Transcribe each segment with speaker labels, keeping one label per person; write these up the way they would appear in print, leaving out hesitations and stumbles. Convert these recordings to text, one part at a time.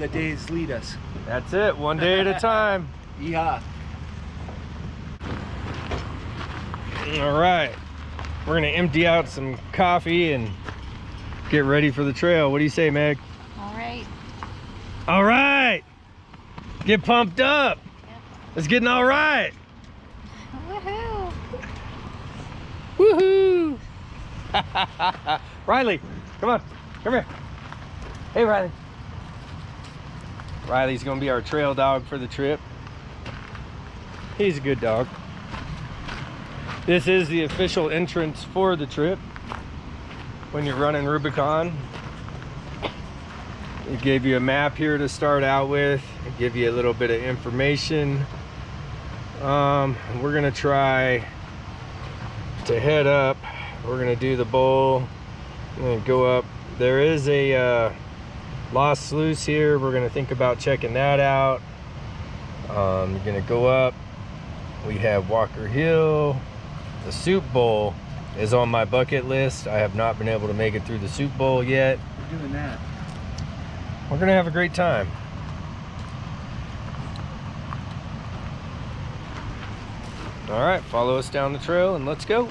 Speaker 1: the days lead us.
Speaker 2: That's it, one day at a time.
Speaker 1: Yeah.
Speaker 2: All right, we're gonna empty out some coffee and get ready for the trail. What do you say, Meg?
Speaker 3: All right.
Speaker 2: All right, get pumped up.
Speaker 3: Yep.
Speaker 2: It's getting all right.
Speaker 3: Woohoo!
Speaker 2: Woohoo! Riley, come on, come here. Hey, Riley. Riley's gonna be our trail dog for the trip. He's a good dog. This is the official entrance for the trip. When you're running Rubicon, it gave you a map here to start out with. It give you a little bit of information. We're gonna try to head up. We're gonna do the bowl. I'm gonna go up. There is a lost sluice here. We're gonna think about checking that out. You're gonna go up. We have Walker Hill. The soup bowl is on my bucket list. I have not been able to make it through the soup bowl yet.
Speaker 1: We're doing that.
Speaker 2: We're gonna have a great time. All right, follow us down the trail and let's go.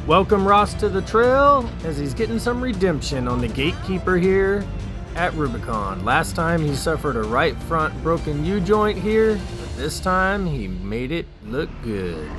Speaker 2: Welcome Ross to the trail as he's getting some redemption on the gatekeeper here at Rubicon. Last time he suffered a right front broken U-joint here, but this time he made it look good.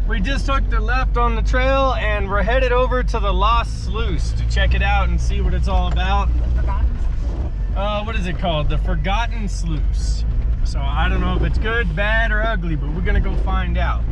Speaker 2: We just took the left on the trail and we're headed over to the Lost Sluice to check it out and see what it's all about.
Speaker 3: The Forgotten Sluice.
Speaker 2: What is it called? The Forgotten Sluice. So I don't know if it's good, bad, or ugly, but we're gonna go find out.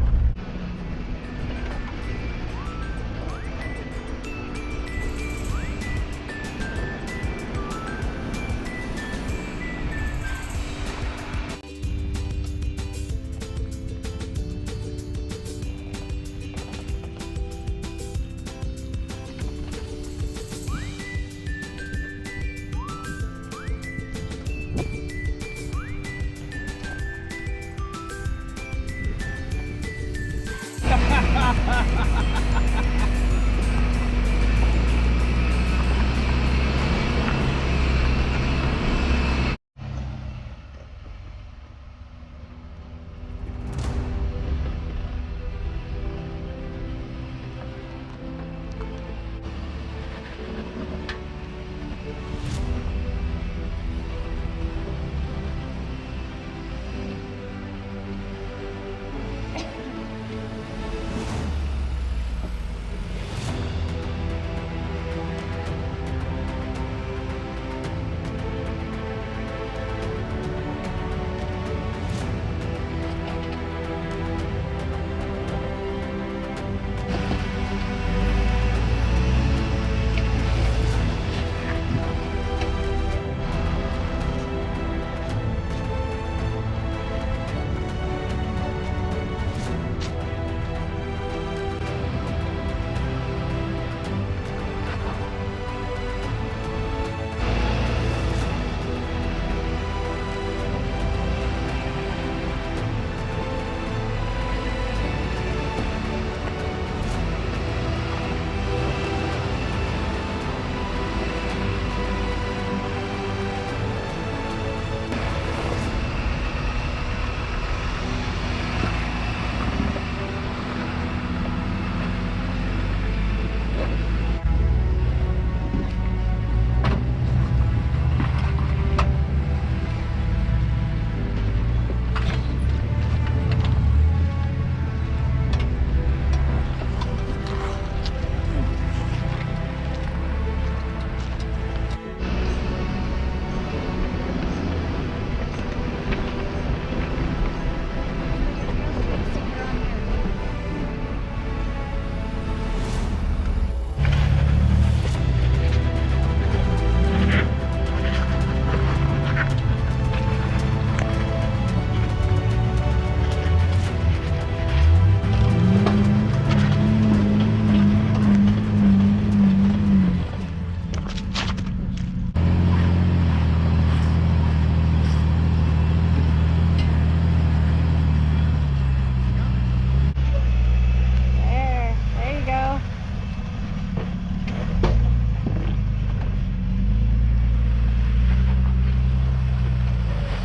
Speaker 3: There you go.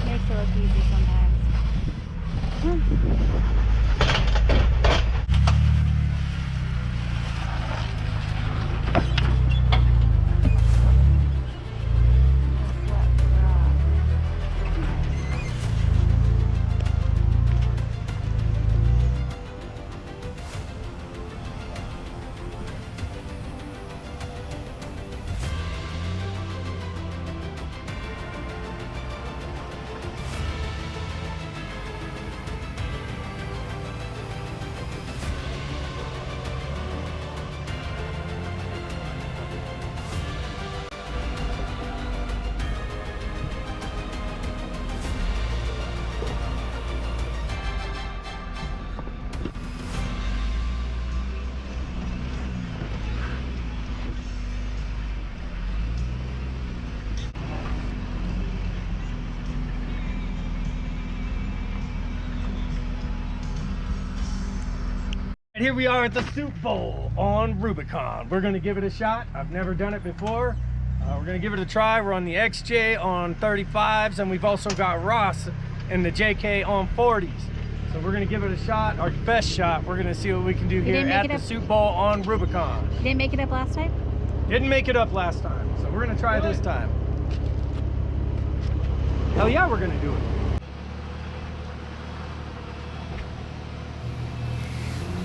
Speaker 3: Makes it look easy sometimes.
Speaker 2: And here we are at the soup bowl on Rubicon. We're gonna give it a shot. I've never done it before. We're gonna give it a try. We're on the XJ on 35s, and we've also got Ross in the JK on 40s. So we're gonna give it a shot, our best shot. We're gonna see what we can do here at the soup bowl on Rubicon.
Speaker 3: You didn't make it up last time?
Speaker 2: Didn't make it up last time, so we're gonna try this time. Hell yeah, we're gonna do it.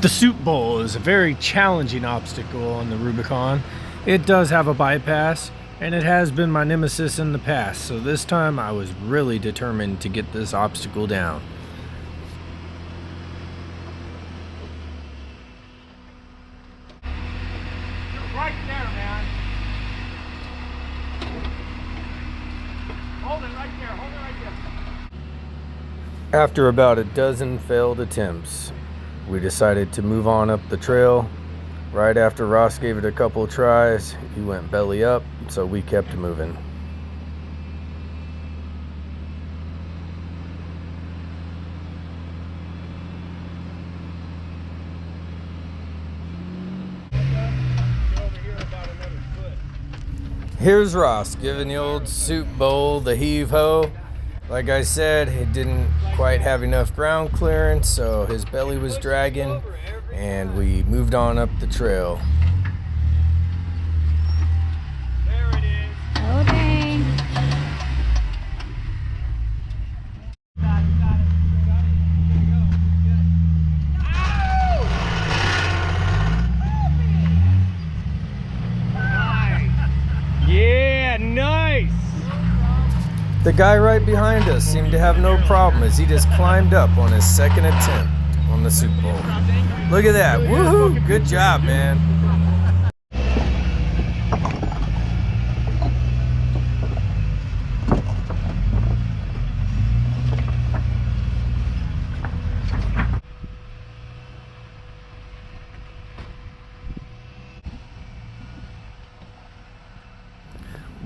Speaker 2: The soup bowl is a very challenging obstacle on the Rubicon. It does have a bypass, and it has been my nemesis in the past, so this time I was really determined to get this obstacle down. You're right there, man. Hold it right there, hold it right there. After about a dozen failed attempts, we decided to move on up the trail. Right after Ross gave it a couple of tries, he went belly up, so we kept moving. Here's Ross giving the old soup bowl the heave-ho. Like I said, he didn't quite have enough ground clearance, so his belly was dragging, and we moved on up the trail.
Speaker 3: There it is. Oh, dang.
Speaker 1: Got it.
Speaker 2: Yeah, nice! The guy right behind us seemed to have no problem as he just climbed up on his second attempt on the soup bowl. Look at that. Woohoo! Good job, man.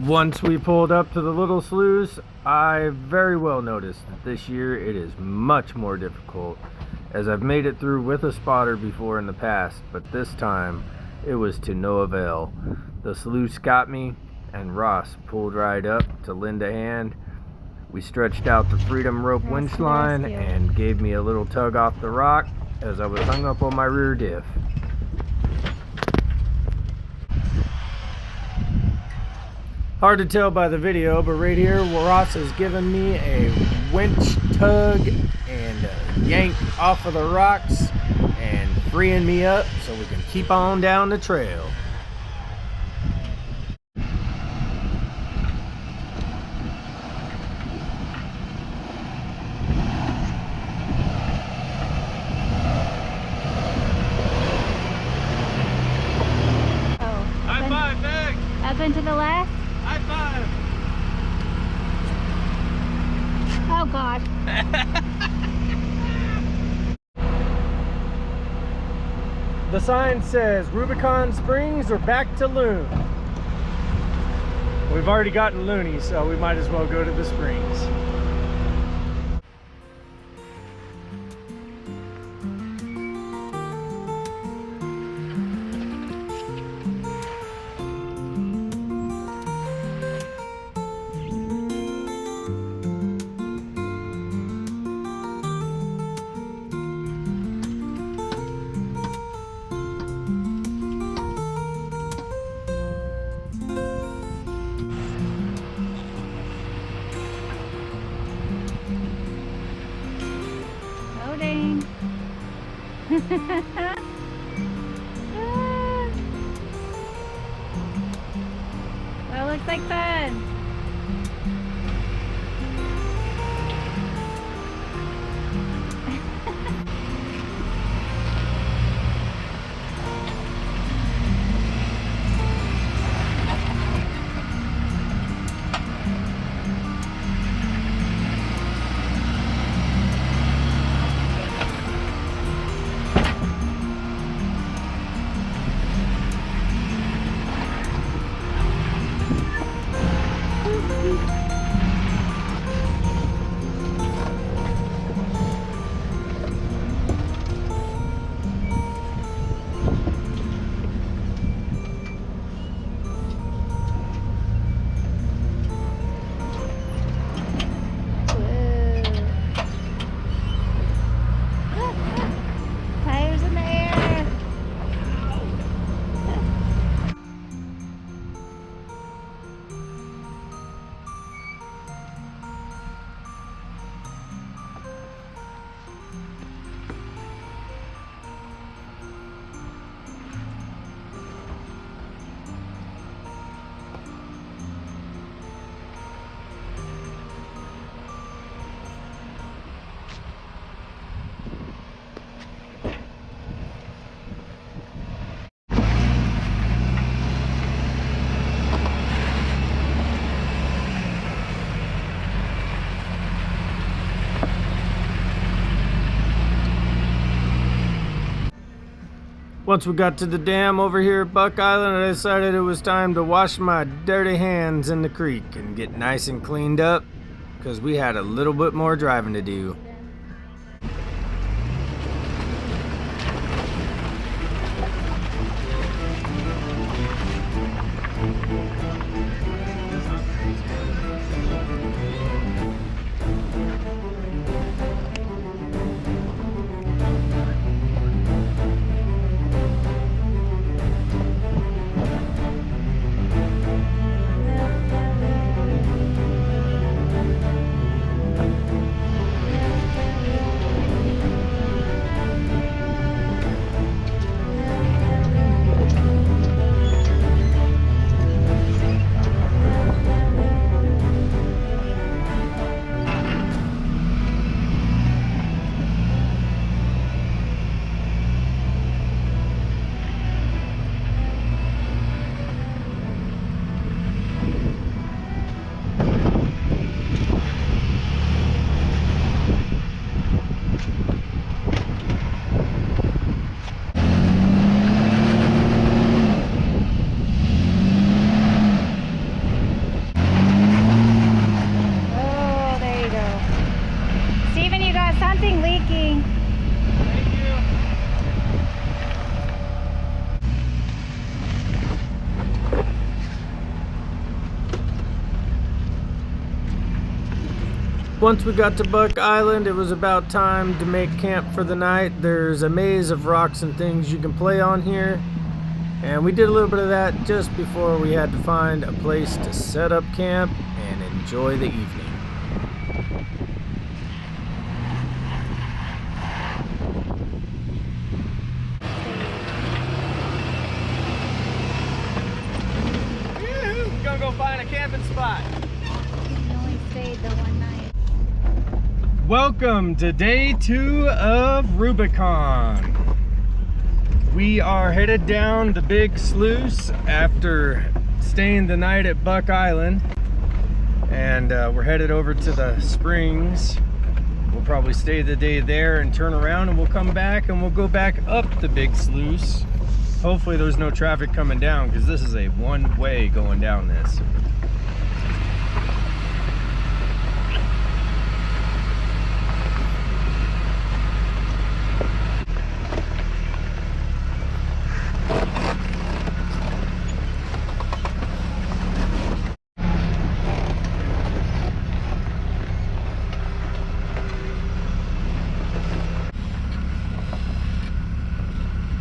Speaker 2: Once we pulled up to the little sluice, I very well noticed that this year it is much more difficult, as I've made it through with a spotter before in the past, but this time it was to no avail. The sluice got me, and Ross pulled right up to lend a hand. We stretched out the freedom rope winch line and gave me a little tug off the rock as I was hung up on my rear diff. Hard to tell by the video, but right here Ross has given me a winch tug and a yank off of the rocks and freeing me up so we can keep on down the trail.
Speaker 3: Oh.
Speaker 1: High five, Meg!
Speaker 3: Up into the left?
Speaker 1: High five!
Speaker 3: Oh, God.
Speaker 2: The sign says Rubicon Springs or back to Loon. We've already gotten loony, so we might as well go to the springs.
Speaker 3: Oh, dang. Well, looks like fun. Tires in the air.
Speaker 2: Once we got to the dam over here at Buck Island, I decided it was time to wash my dirty hands in the creek and get nice and cleaned up, because we had a little bit more driving to do. Once we got to Buck Island, it was about time to make camp for the night. There's a maze of rocks and things you can play on here. And we did a little bit of that just before we had to find a place to set up camp and enjoy the evening.
Speaker 1: We're gonna go find a camping spot.
Speaker 3: We only stayed the one night.
Speaker 2: Welcome to day 2 of Rubicon. We are headed down the big sluice after staying the night at Buck Island. And we're headed over to the springs. We'll probably stay the day there and turn around, and we'll come back and we'll go back up the big sluice. Hopefully there's no traffic coming down, because this is a one-way going down this.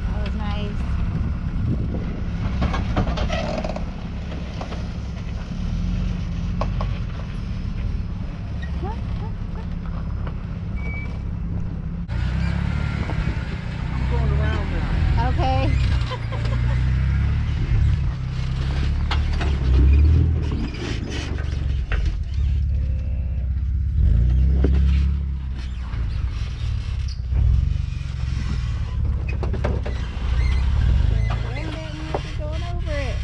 Speaker 3: That was nice.
Speaker 1: I'm going around now.
Speaker 3: Okay. Going over it.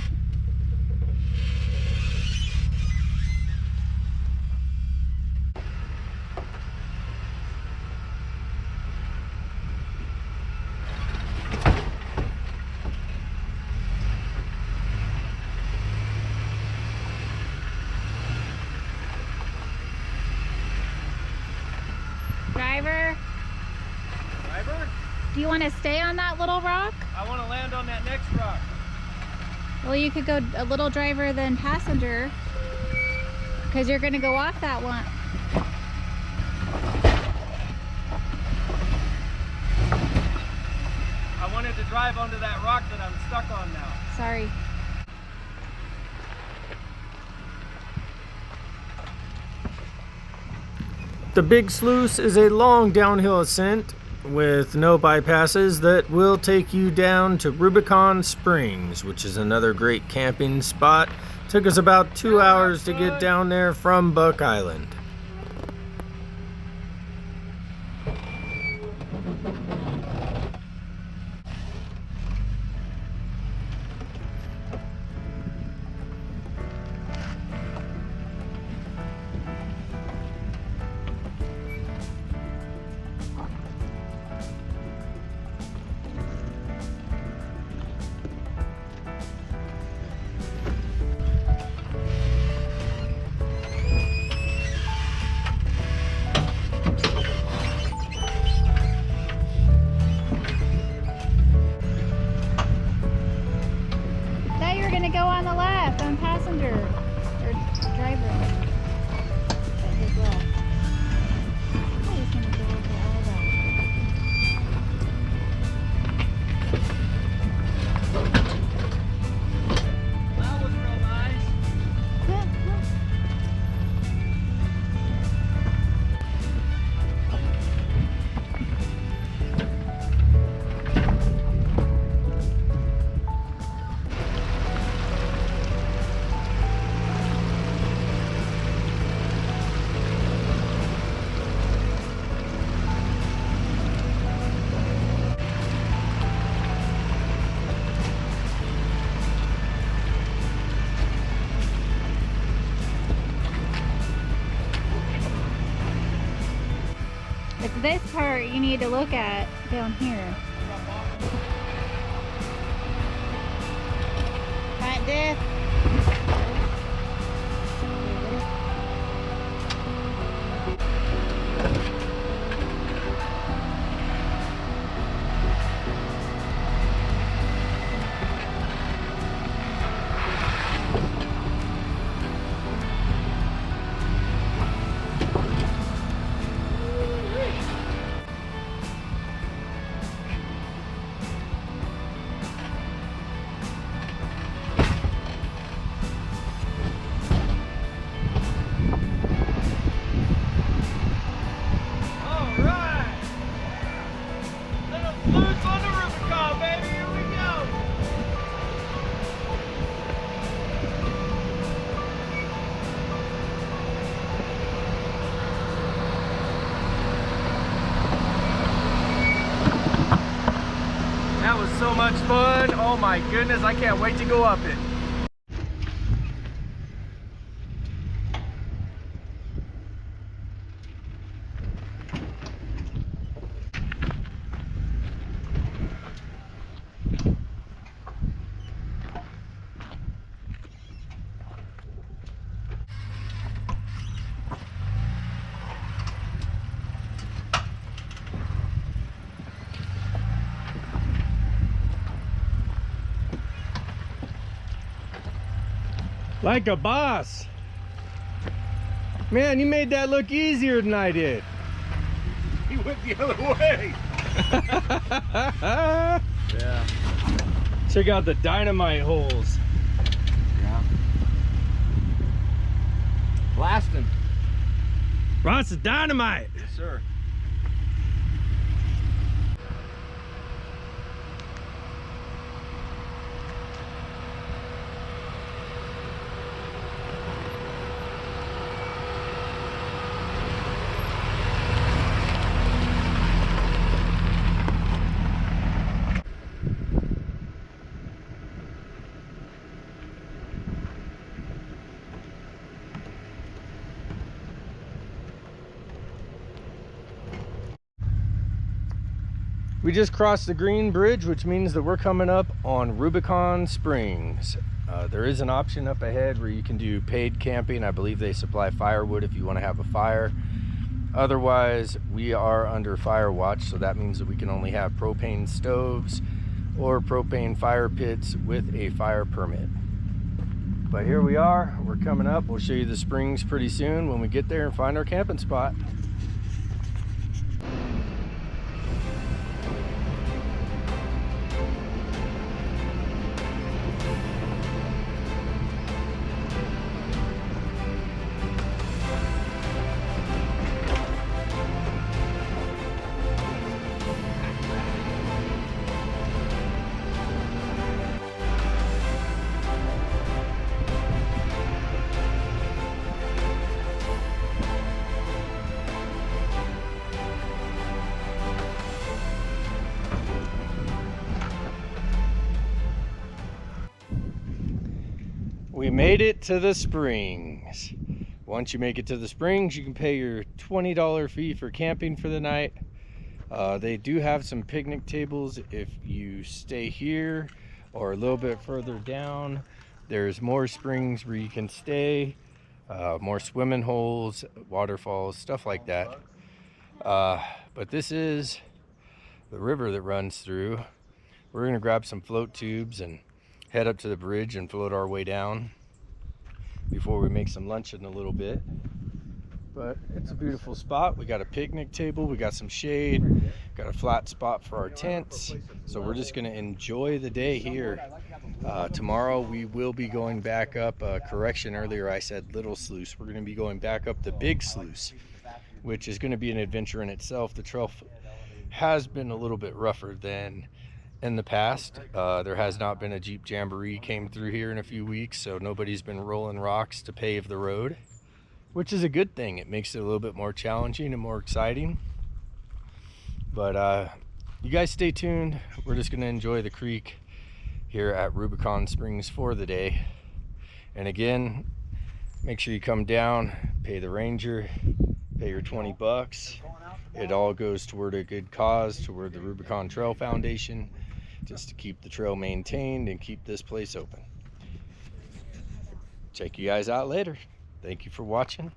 Speaker 3: Driver,
Speaker 1: Driver,
Speaker 3: do you want to stay on that little rock?
Speaker 1: I want to land on that next rock.
Speaker 3: Well, you could go a little driver then passenger, because you're going to go off that one.
Speaker 1: I wanted to drive onto that rock that I'm stuck on now.
Speaker 3: Sorry.
Speaker 2: The big sluice is a long downhill ascent with no bypasses that will take you down to Rubicon Springs, which is another great camping spot. Took us about 2 hours to get down there from Buck Island.
Speaker 3: Now you're going to go on the left on passenger or driver. At his left. I was going to go over all that.
Speaker 1: That was real nice.
Speaker 3: It's this part you need to look at down here. Front diff.
Speaker 2: so much fun. Oh my goodness, I can't wait to go up it. Like a boss. Man, you made that look easier than I did.
Speaker 1: He went the other way.
Speaker 2: Yeah. Check out the dynamite holes.
Speaker 1: Yeah. Blasting.
Speaker 2: Lots of dynamite.
Speaker 1: Yes, sir.
Speaker 2: We just crossed the Green Bridge, which means that we're coming up on Rubicon Springs. There is an option up ahead where you can do paid camping. I believe they supply firewood if you want to have a fire. Otherwise, we are under fire watch, so that means that we can only have propane stoves or propane fire pits with a fire permit. But here we are, we're coming up. We'll show you the springs pretty soon when we get there and find our camping spot. We made it to the springs. Once you make it to the springs, you can pay your $20 fee for camping for the night. They do have some picnic tables if you stay here or a little bit further down. There's more springs where you can stay, more swimming holes, waterfalls, stuff like that. But this is the river that runs through. We're gonna grab some float tubes and head up to the bridge and float our way down before we make some lunch in a little bit. But it's a beautiful spot. We got a picnic table, we got some shade, got a flat spot for our tents. So we're just gonna enjoy the day here. Tomorrow we will be going back up, correction, earlier I said Little Sluice. We're gonna be going back up the Big Sluice, which is gonna be an adventure in itself. The trail has been a little bit rougher than in the past. There has not been a Jeep Jamboree came through here in a few weeks, so nobody's been rolling rocks to pave the road, which is a good thing. It makes it a little bit more challenging and more exciting. But you guys stay tuned. We're just going to enjoy the creek here at Rubicon Springs for the day. And again, make sure you come down, pay the ranger, pay your 20 bucks. It all goes toward a good cause, toward the Rubicon Trail Foundation, just to keep the trail maintained and keep this place open. Check you guys out later. Thank you for watching.